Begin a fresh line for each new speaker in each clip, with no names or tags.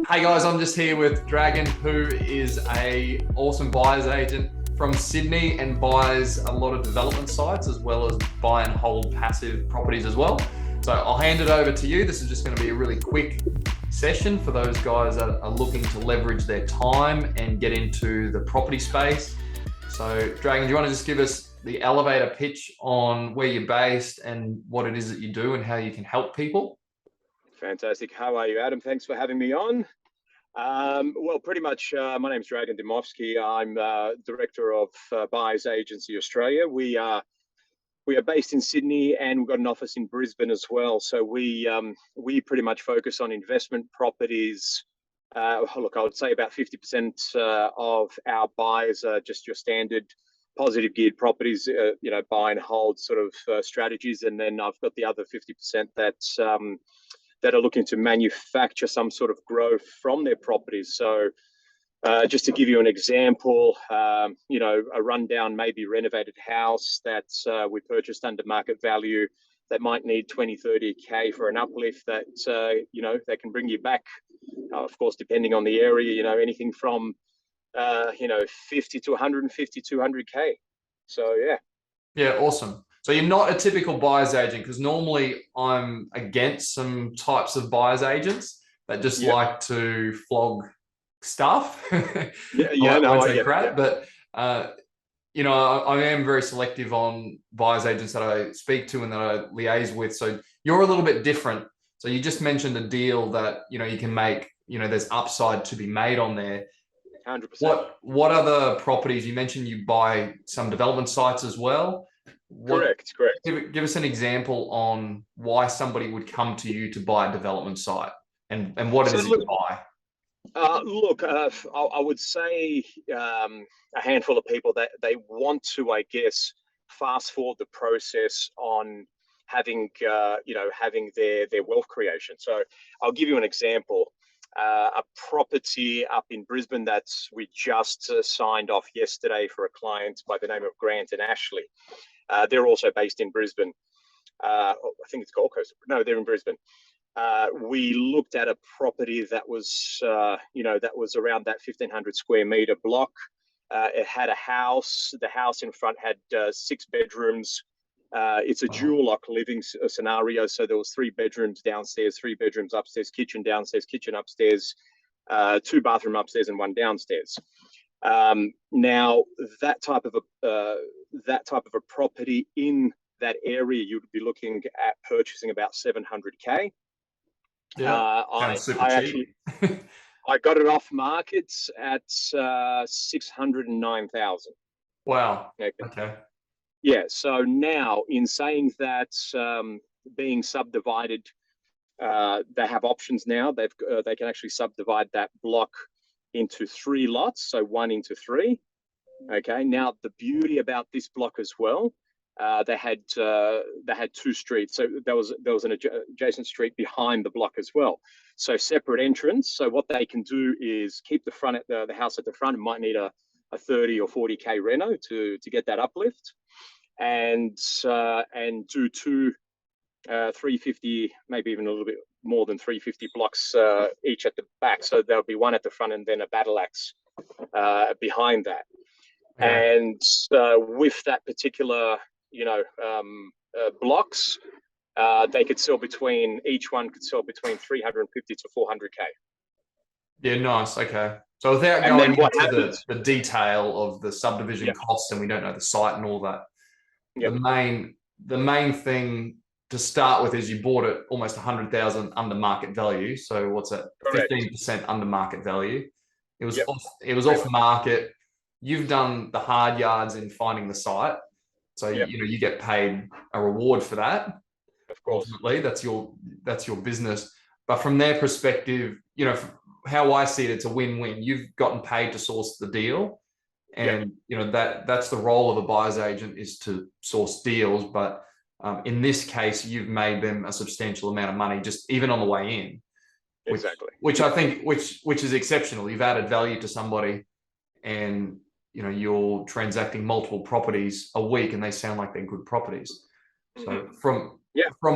Hey guys, I'm just here with Dragan, who is a awesome buyer's agent from Sydney and buys a lot of development sites as well as buy and hold passive properties as well. So I'll hand it over to you. This is just going to be a really quick session for those guys that are looking to leverage their time and get into the property space. So Dragan, do you want to just give us the elevator pitch on where you're based and what it is that you do and how you can help people?
Fantastic. How are you, Adam? Thanks for having me on. Well, pretty much, my name's Dragan. I'm director of Buyers Agency Australia. We are based in Sydney, and we've got an office in Brisbane as well. So we pretty much focus on investment properties. Look, I would say about 50% of our buyers are just your standard positive geared properties, buy and hold sort of strategies, and then I've got the other 50% that are looking to manufacture some sort of growth from their properties. So just to give you an example, a rundown, maybe renovated house that we purchased under market value that might need 20, 30K for an uplift that, that can bring you back, of course, depending on the area, anything from, 50 to 150, 200K. So, yeah.
Yeah, awesome. So you're not a typical buyer's agent, because normally I'm against some types of buyer's agents that just like to flog stuff. I won't say crap, but I am very selective on buyer's agents that I speak to and that I liaise with. So you're a little bit different. So you just mentioned a deal that you can make. There's upside to be made on there.
100%.
What other properties? You mentioned you buy some development sites as well.
Correct.
Give us an example on why somebody would come to you to buy a development site and what it is you buy.
I would say a handful of people that they want to, I guess, fast forward the process on having their wealth creation. So I'll give you an example. A property up in Brisbane that we just signed off yesterday for a client by the name of Grant and Ashley. They're also based in Brisbane. I think it's Gold Coast. No, they're in Brisbane. We looked at a property that was, that was around that 1,500 square meter block. It had a house. The house in front had 6 bedrooms. It's a dual lock living scenario. So there was 3 bedrooms downstairs, 3 bedrooms upstairs, kitchen downstairs, kitchen upstairs, 2 bathroom upstairs and 1 downstairs. Now that type of a property in that area, you'd be looking at purchasing about 700K.
Yeah,
I got it off market at 609,000.
Wow. Okay.
Yeah. So now, in saying that, being subdivided, they have options now. They can actually subdivide that block into 3 lots, so 1 into 3. Okay. Now the beauty about this block as well, they had 2 streets. So there was an adjacent street behind the block as well. So separate entrance. So what they can do is keep the house at the front. It might need a 30 or 40K reno to get that uplift, and do 2 350, maybe even a little bit more than 350 blocks each at the back. So there'll be 1 at the front and then a battle axe behind that. Yeah. And with that particular blocks, they could sell each one could sell between 350 to 400K.
Yeah, nice. Okay. So without going into the detail of the subdivision costs, and we don't know the site and all that, the main thing to start with is you bought it almost 100,000 under market value. So what's that? Correct. 15% under market value. It was off market. You've done the hard yards in finding the site. So you get paid a reward for that.
Of course.
Ultimately, that's your business. But from their perspective, how I see it, it's a win-win. You've gotten paid to source the deal, and that's the role of a buyer's agent, is to source deals. But in this case, you've made them a substantial amount of money just even on the way in. Which I think which is exceptional. You've added value to somebody, and you're transacting multiple properties a week, and they sound like they're good properties. So from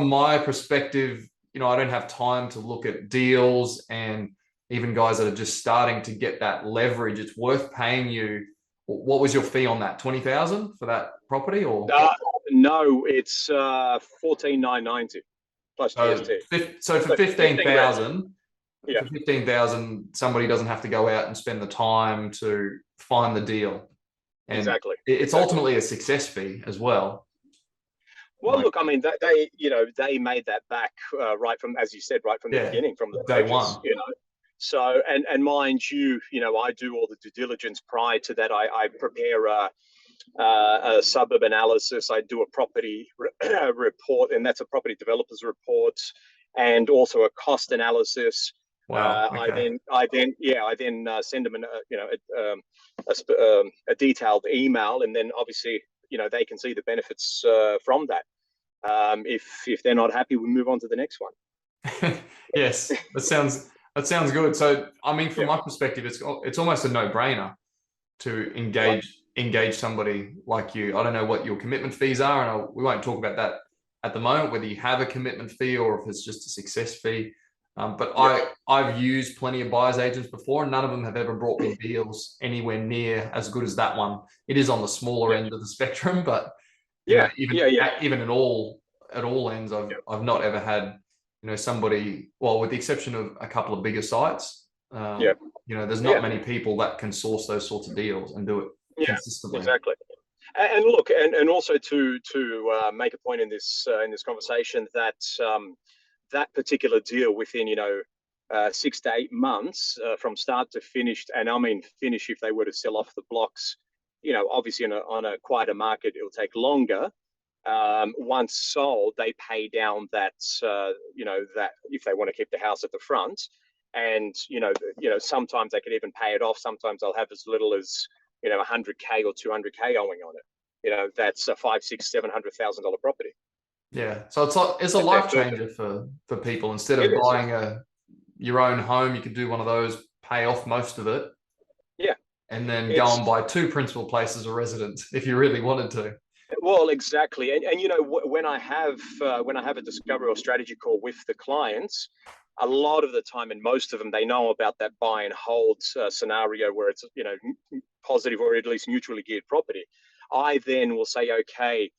my perspective, I don't have time to look at deals and even guys that are just starting to get that leverage, it's worth paying you. What was your fee on that? 20,000 for that property, or
no, it's 14,990 plus
so?
GST.
So for
So 15 grand.
15,000,
Yeah,
for 15,000, somebody doesn't have to go out and spend the time to find the deal, and
exactly.
it's ultimately a success fee as well.
Well,
Like,
look, I mean, they you know, they made that back right from, as you said, right from the
yeah,
beginning, from the
day
purchase.
one.
You know, so and mind you, you know, I do all the due diligence prior to that. I prepare a suburb analysis. I do a property report, and that's a property developers report, and also a cost analysis.
Wow.
I
Okay.
then send them a detailed email, and then obviously, you know, they can see the benefits from that. If they're not happy, we move on to the next one.
Yes, that sounds good. So, I mean, from
Yeah,
my perspective, it's almost a no-brainer to
right.
engage somebody like you. I don't know what your commitment fees are, and we won't talk about that at the moment, whether you have a commitment fee or if it's just a success fee. But
Yeah,
I've used plenty of buyers agents before, and none of them have ever brought me deals anywhere near as good as that one. It is on the smaller
yeah,
end of the spectrum, but
yeah,
even
yeah, yeah,
even at all ends,
yeah,
I've not ever had somebody, well, with the exception of a couple of bigger sites.
yeah,
There's not
yeah,
many people that can source those sorts of deals and do it
yeah,
consistently.
exactly. And look, and also to make a point in this conversation that that particular deal within 6 to 8 months from start to finish, and I mean finish if they were to sell off the blocks, obviously on a quieter market it'll take longer. Once sold, they pay down that that if they want to keep the house at the front, and sometimes they could even pay it off. Sometimes they'll have as little as 100K or 200K owing on it. That's a five, six, $700,000 property.
Yeah, so it's a
That they're
life
further.
changer for people. Instead
It
of
is.
buying your own home, you could do one of those, pay off most of it,
Yeah.
and then go
It's
and buy two principal places of residence if you really wanted to.
Well, exactly. And when I have a discovery or strategy call with the clients, a lot of the time, and most of them, they know about that buy and hold scenario where it's positive or at least neutrally geared property. I then will say, okay,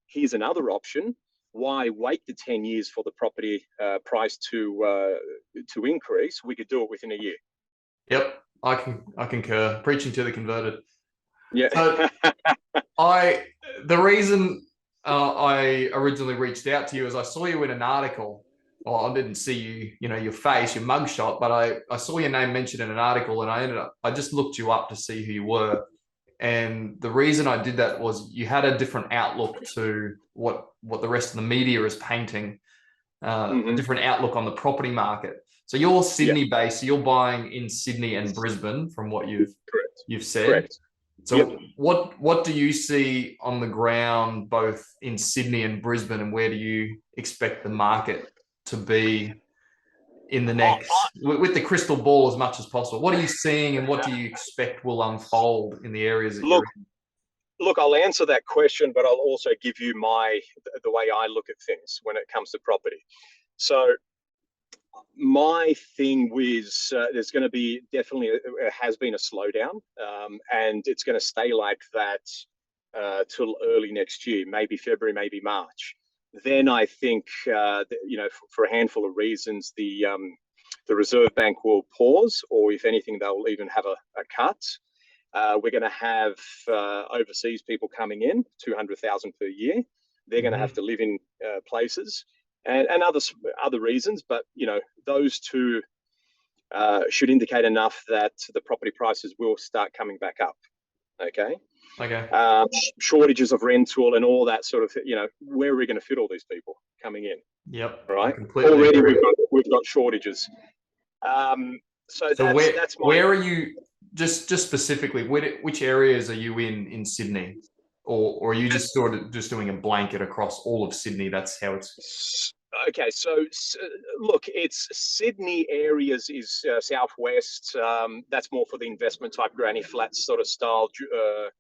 here's another option. Why wait the 10 years for the property price to increase? We could do it within a year.
Yep, I concur. Preaching to the converted.
Yeah.
So I the reason I originally reached out to you is I saw you in an article. Well, I didn't see your face, your mugshot, but I saw your name mentioned in an article, and I just looked you up to see who you were. And the reason I did that was you had a different outlook to what the rest of the media is painting, a
Hmm.
different outlook on the property market. So you're
Yeah.
Sydney based, so you're buying in Sydney and Brisbane, from what
Correct.
you've said.
Correct. Yep.
So what do you see on the ground, both in Sydney and Brisbane, and where do you expect the market to be in the next, with the crystal ball as much as possible? What are you seeing, and what do you expect will unfold in the areas that you're
Look, look, I'll answer that question, but I'll also give you the way I look at things when it comes to property. So my thing with there's going to be definitely has been a slowdown, and it's going to stay like that till early next year, maybe February, maybe March. Then I think for a handful of reasons, the Reserve Bank will pause, or if anything, they'll even have a cut. We're going to have overseas people coming in, 200,000 per year. They're going to have
Mhm.
to live in places, and other reasons. But those two should indicate enough that the property prices will start coming back up. Okay.
Okay.
Shortages of rental and all that sort of where are we going to fit all these people coming in?
Yep,
All
I
right.
completely
Already
agree.
we've got shortages. So
So where
that's my
where are you, just specifically, which areas are you in Sydney, or are you just sort of just doing a blanket across all of Sydney? That's how it's.
Okay, so look, it's Sydney areas is southwest. That's more for the investment type granny flats sort of style,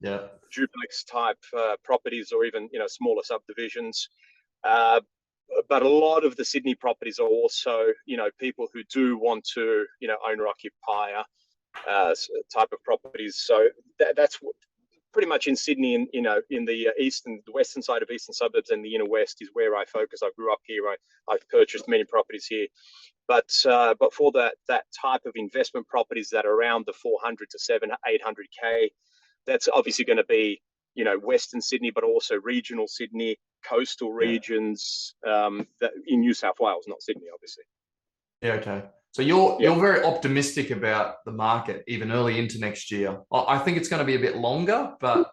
Yeah.
duplex type properties, or even smaller subdivisions. Uh, but a lot of the Sydney properties are also, people who do want to, owner occupier type of properties. So that's pretty much in Sydney, in the the western side of eastern suburbs and the inner west is where I focus. I grew up here. I've purchased many properties here, but for that type of investment properties that are around the 400 to 800K, that's obviously going to be, Western Sydney, but also regional Sydney, coastal regions, that in New South Wales, not Sydney, obviously.
Yeah, okay. So you're very optimistic about the market, even early into next year. I think it's going to be a bit longer, but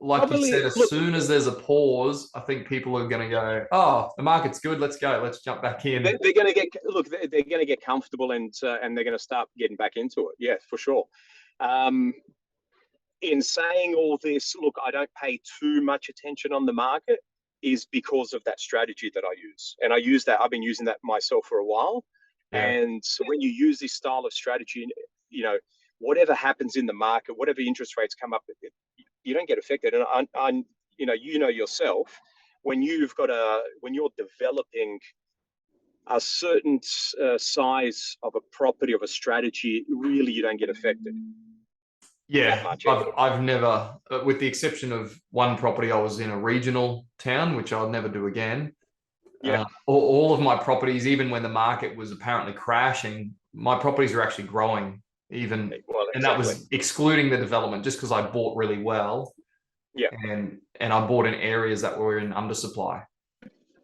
like
Probably,
you said, as soon as there's a pause, I think people are going to go, "Oh, the market's good. Let's go. Let's jump back in."
they're going to they're going to get comfortable, and they're going to start getting back into it. Yeah, for sure. In saying all this, look, I don't pay too much attention on the market, is because of that strategy that I use, and I've been using that myself for a while.
Yeah.
And so when you use this style of strategy, whatever happens in the market, whatever interest rates come up, you don't get affected. And yourself, when you're developing a certain size of a property, of a strategy, really you don't get affected.
Yeah, I've never, with the exception of one property, I was in a regional town, which I'll never do again.
Yeah.
All of my properties, even when the market was apparently crashing, my properties were actually growing, even, and that was excluding the development, just because I bought really well.
Yeah.
And I bought in areas that were in undersupply.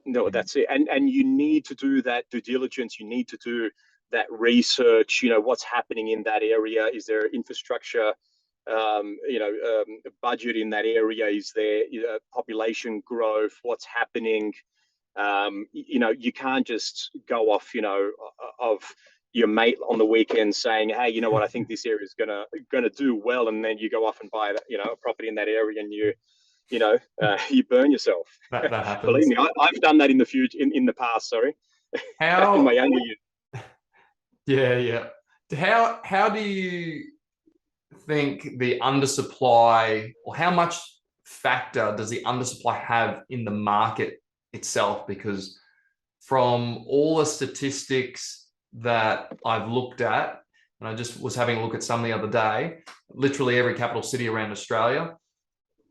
No, that's it. And you need to do that due diligence. You need to do that research. What's happening in that area? Is there infrastructure? Budget in that area? Is there population growth? What's happening? You can't just go off, of your mate on the weekend saying, "Hey, you know what? I think this area is gonna do well," and then you go off and buy that, a property in that area, and you burn yourself.
That happens.
Believe me, I've done that in the future, in the past. Sorry, in my younger years.
Yeah. How do you think the undersupply, or how much factor does the undersupply have in the market itself? Because from all the statistics that I've looked at, and I just was having a look at some the other day, literally every capital city around Australia,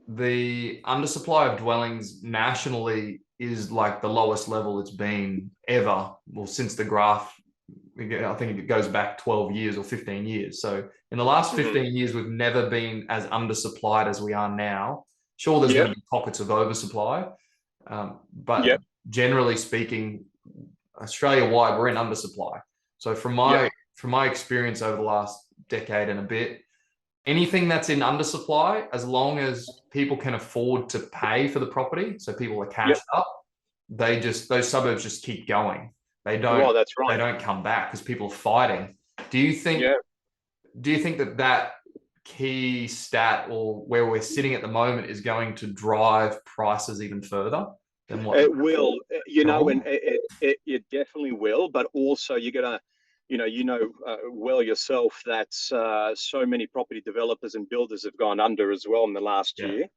the undersupply of dwellings nationally is like the lowest level it's been ever. Well, since the graph, I think it goes back 12 years or 15 years. So in the last 15 years, we've never been as undersupplied as we are now. Sure, there's going to be pockets of oversupply, but generally speaking, Australia-wide, we're in undersupply. So from my experience over the last decade and a bit, anything that's in undersupply, as long as people can afford to pay for the property, so people are cashed up, those suburbs just keep going. They don't.
Well, that's right.
They don't come back because people are fighting. Do you think? Do you think that key stat, or where we're sitting at the moment, is going to drive prices even further than what
it will? And it definitely will. But also, you're gonna, well yourself that so many property developers and builders have gone under as well in the last year.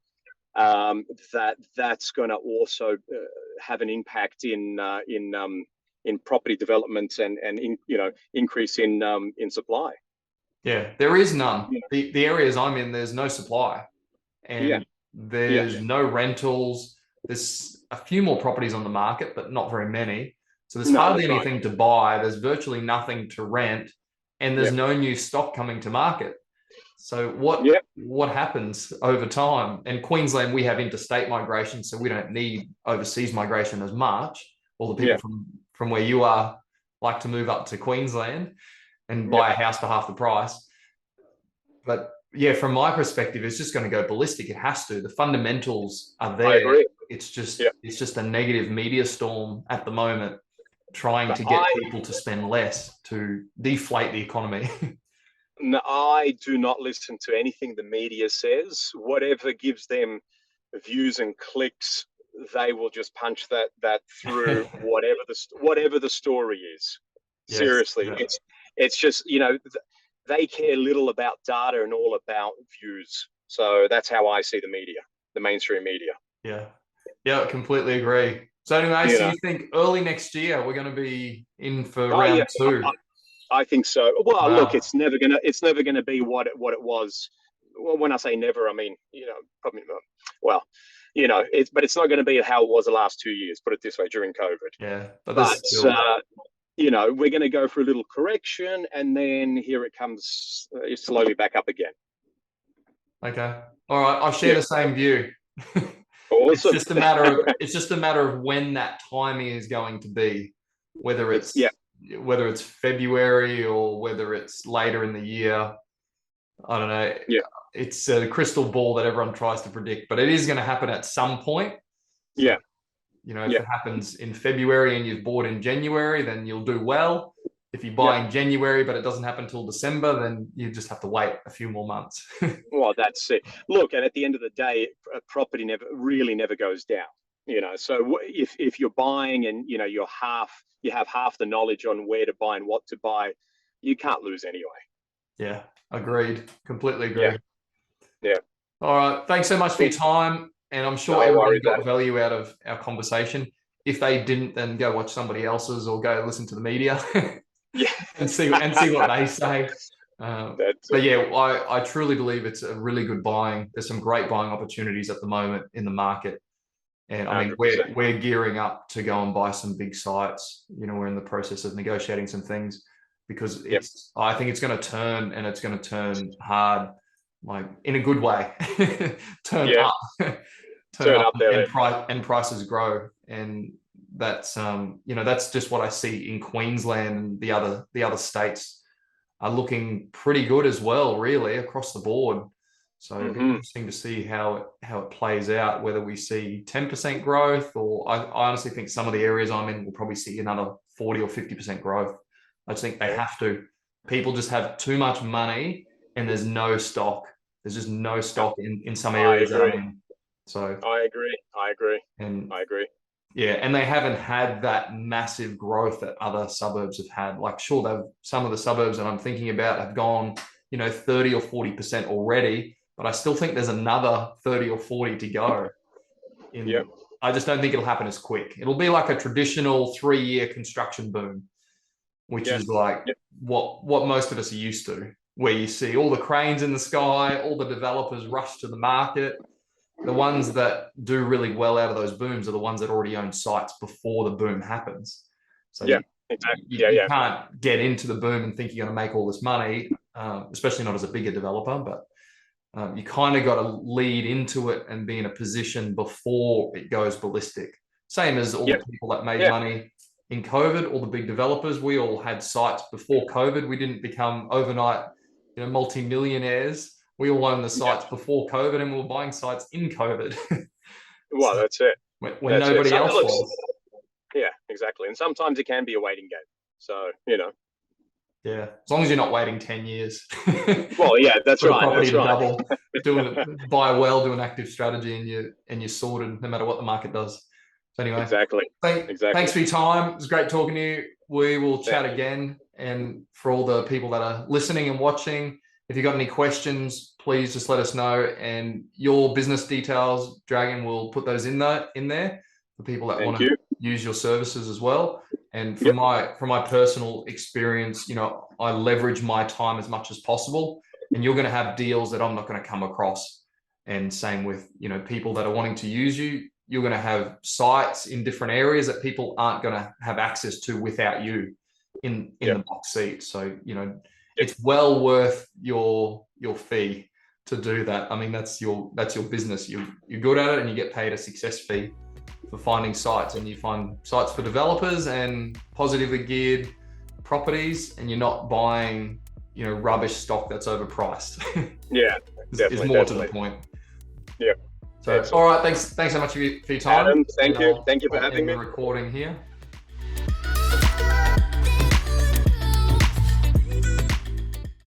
That's going to also have an impact in property development and increase in supply.
Yeah, there is none. The areas I'm in, there's no supply, and there's no rentals. There's a few more properties on the market, but not very many. So there's hardly anything to buy. There's virtually nothing to rent, and there's no new stock coming to market. So what happens over time? And Queensland, we have interstate migration, so we don't need overseas migration as much. All the people from where you are like to move up to Queensland and buy a house for half the price. But yeah, from my perspective, it's just going to go ballistic. It has to. The fundamentals are there. I
agree.
It's just a negative media storm at the moment, trying to get people to spend less to deflate the economy.
No, I do not listen to anything the media says. Whatever gives them views and clicks, they will just punch that through whatever the story is. Yes, seriously, it's just they care little about data and all about views. So that's how I see the media, the mainstream media.
Yeah, completely agree. So anyway,
You
so
know.
you think early next year we're going to be in for
Oh yeah,
round two?
I think so. Well, look,
Wow.
it's never gonna be what it was. Well, when I say never, I mean, probably not. Well, it's not going to be how it was the last 2 years. Put it this way, during COVID.
Yeah, but there's
But
still
we're going to go through a little correction, and then here it comes slowly back up again.
okay. All right, I share
Yeah,
the same view. It's
awesome.
just a matter of when that timing is going to be, whether
Yeah,
it's February or whether it's later in the year. I don't know.
yeah,
It's a crystal ball that everyone tries to predict, but it is going to happen at some point. So,
yeah,
if
yeah,
it happens in February and you've bought in January, then you'll do well. If you
yeah.
buy in January, but it doesn't happen until December, then you just have to wait a few more months.
Well, that's it. Look, and at the end of the day, property never goes down. So if you're buying and you have half the knowledge on where to buy and what to buy, you can't lose anyway.
Yeah, agreed. Completely
Yeah,
agree.
yeah.
All right. Thanks so much for your time. And I'm sure
No
everybody
worries,
got
Adam.
value out of our conversation. If they didn't, then go watch somebody else's or go listen to the media
Yeah,
and see what they say.
that's
But
it.
yeah, I truly believe it's a really good buying. There's some great buying opportunities at the moment in the market. And I mean,
100%.
we're gearing up to go and buy some big sites. We're in the process of negotiating some things because
Yep.
I think it's going to turn, and it's going to turn hard, like in a good way. Turn
Yeah,
up, turn
turn
up,
up there.
and prices grow, and that's just what I see in Queensland, and the other states are looking pretty good as well, really across the board. So it'd be interesting to see how it plays out, whether we see 10% growth, or I honestly think some of the areas I'm in will probably see another 40 or 50% growth. I just think they have to. People just have too much money and there's no stock. There's just no stock in some
I
areas that I'm
agree.
in. So,
I agree. I agree.
and
I agree.
yeah, and they haven't had that massive growth that other suburbs have had. Like, sure, some of the suburbs that I'm thinking about have gone, 30 or 40% already, but I still think there's another 30 or 40 to go.
Yeah.
I just don't think it'll happen as quick. It'll be like a traditional 3-year construction boom, which
Yeah.
is like
Yeah.
what most of us are used to, where you see all the cranes in the sky, all the developers rush to the market. The ones that do really well out of those booms are the ones that already own sites before the boom happens. So
Yeah. Exactly.
you can't get into the boom and think you're going to make all this money, especially not as a bigger developer, but you kind of got to lead into it and be in a position before it goes ballistic. Same as all the people that made money in COVID, all the big developers, we all had sites before COVID. We didn't become overnight, multi-millionaires. We all owned the sites before COVID, and we were buying sites in COVID.
Well,
So
that's it.
when nobody else was.
Yeah, exactly. And sometimes it can be a waiting game. So,
Yeah, as long as you're not waiting 10 years.
Well, yeah, that's
for a
right.
property
That's
to
right.
double, buy well, do an active strategy, and you're sorted no matter what the market does. So anyway,
Exactly.
thanks for your time. It was great talking to you. We will chat
Thank you.
again. And for all the people that are listening and watching, if you've got any questions, please just let us know. And your business details, Dragan will put those in there for people that want to use your services as well. And from my personal experience, I leverage my time as much as possible. And you're going to have deals that I'm not going to come across. And same with, people that are wanting to use you. You're going to have sites in different areas that people aren't going to have access to without you in the box seat. So, it's well worth your fee to do that. I mean, that's your business. You're good at it, and you get paid a success fee for finding sites, and you find sites for developers and positively geared properties, and you're not buying, rubbish stock that's overpriced.
Yeah,
is more to the point.
Yeah.
So, all right, thanks so much for your time.
Adam, thank you for having me.
Recording here.